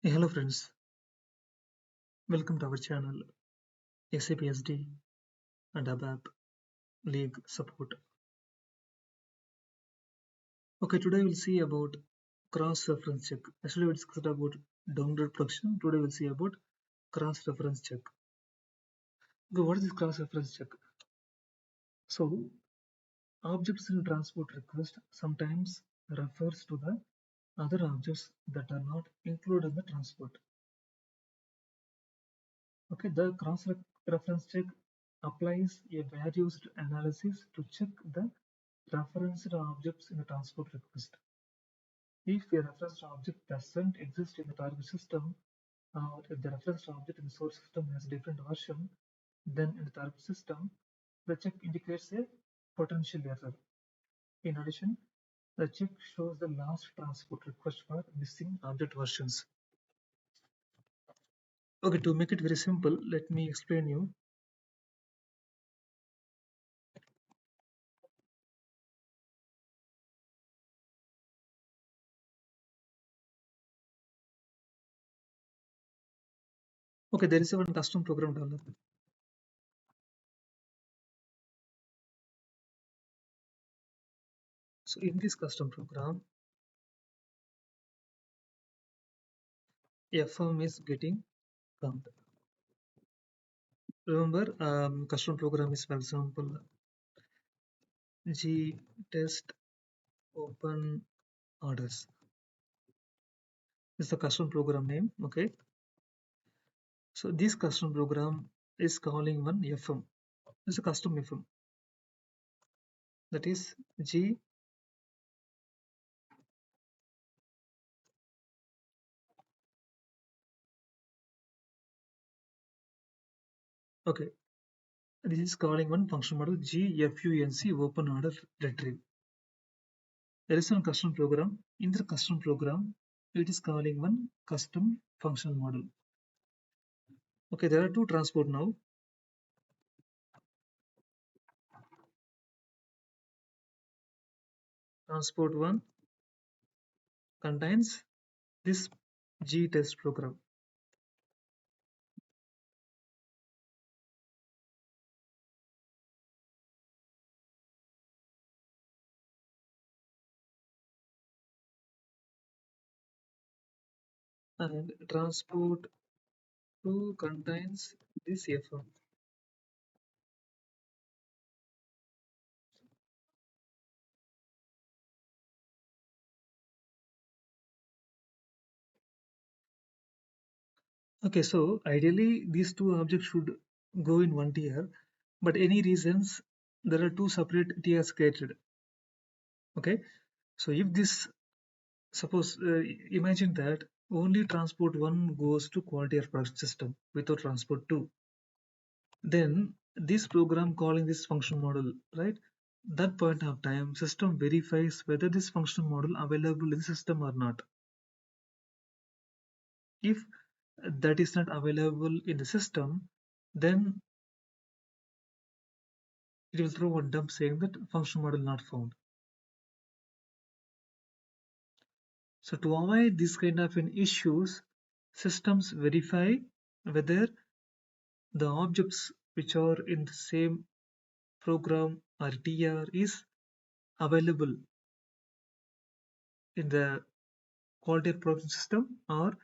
Hey, hello friends, welcome to our channel SAP SD and ABAP League support. Okay, today we'll see about cross-reference check. Actually, we discussed about download production. Today we'll see about cross-reference check. Okay, what is this cross-reference check? So, objects in transport request sometimes refers to the other objects that are not included in the transport. Okay, the cross-reference check applies a values analysis to check the referenced objects in the transport request. If a referenced object doesn't exist in the target system, or if the referenced object in the source system has a different version than in the target system, the check indicates a potential error. In addition, the check shows the last transport request for missing object versions. Okay, to make it very simple, let me explain you. Okay, there is one custom program developed. So in this custom program, FM is getting pumped. Remember, custom program is, for example, G test open orders. This is the custom program name. Okay. So this custom program is calling one FM. This is a custom FM. That is G. Okay. This is calling one function model GFUNC open order retrieve. There is one custom program. In the custom program, it is calling one custom function model. Okay, there are two transport now. Transport 1 contains this G test program. And transport 2 contains this FM. Okay, so ideally these two objects should go in one tier, but any reasons there are two separate tiers created. Okay, so if this suppose imagine that only transport 1 goes to quality of production system without transport 2, then this program calling this function model, right, that point of time system verifies whether this function model available in the system or not. If that is not available in the system, then it will throw a dump saying that function model not found. So to avoid this kind of an issues, systems verify whether the objects which are in the same program or TR is available in the quality of production system, or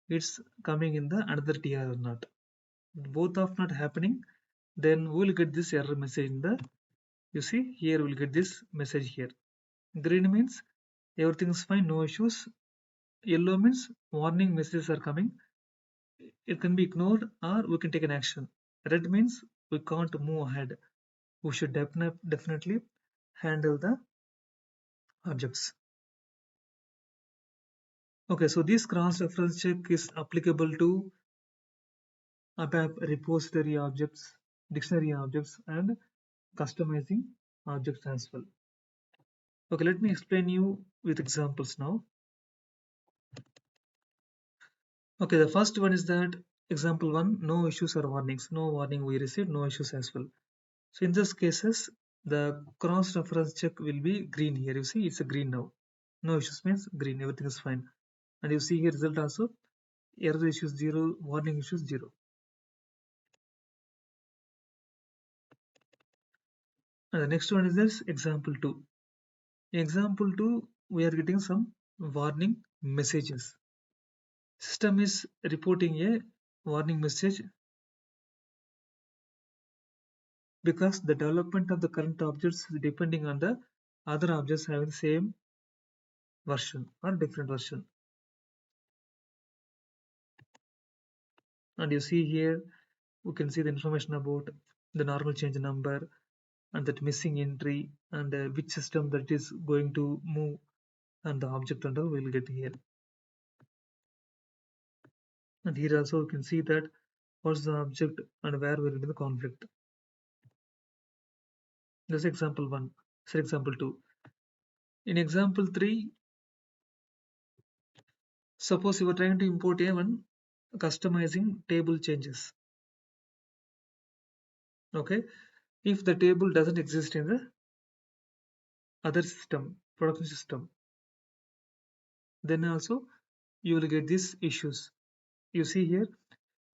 it's coming in the another TR or not. Both of not happening, then we'll get this error message in the, you see here we'll get this message here. Green means everything is fine, no issues. Yellow means warning messages are coming. It can be ignored or we can take an action. Red means we can't move ahead. We should definitely handle the objects. Okay, so this cross-reference check is applicable to ABAP repository objects, dictionary objects, and customizing objects as well. Okay, let me explain you with examples now. Okay, the first one is that example 1, no issues or warnings. No warning we received, no issues as well. So in these cases, the cross-reference check will be green here. You see, it's a green now. No issues means green, everything is fine. And you see here result also, error issues 0, warning issues 0. And the next one is this example 2. In example 2, we are getting some warning messages. System is reporting a warning message because the development of the current objects is depending on the other objects having the same version or different version. And you see here, we can see the information about the normal change number and that missing entry and which system that is going to move, and the object and all we'll get here. And here also you can see that what's the object and where we're in the conflict. This is example 1. This is example 2. In example 3, suppose you are trying to import a customizing table changes. Okay, if the table doesn't exist in the other system, production system, then also you will get these issues. You see here,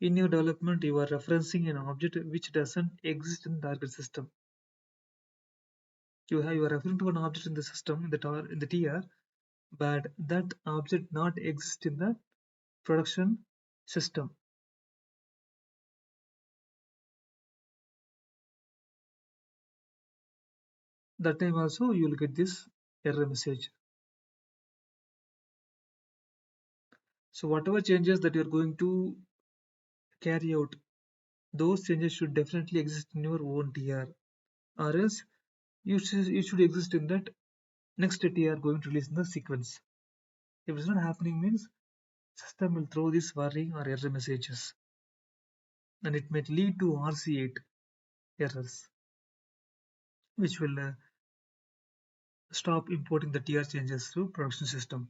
in your development, you are referencing an object which doesn't exist in the target system. You are referring to an object in the system in the TR, but that object not exist in the production system. That time also you will get this error message. So whatever changes that you're going to carry out, those changes should definitely exist in your own TR, or else you should exist in that next TR going to release in the sequence. If it's not happening, means system will throw this warning or error messages, and it may lead to RC8 errors, which will stop importing the TR changes to production system.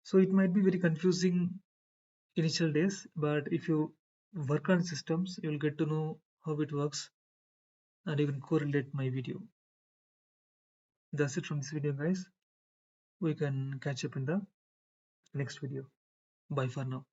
So it might be very confusing initial days, but if you work on systems, you will get to know how it works and even correlate my video. That's it from this video, guys. We can catch up in the next video. Bye for now.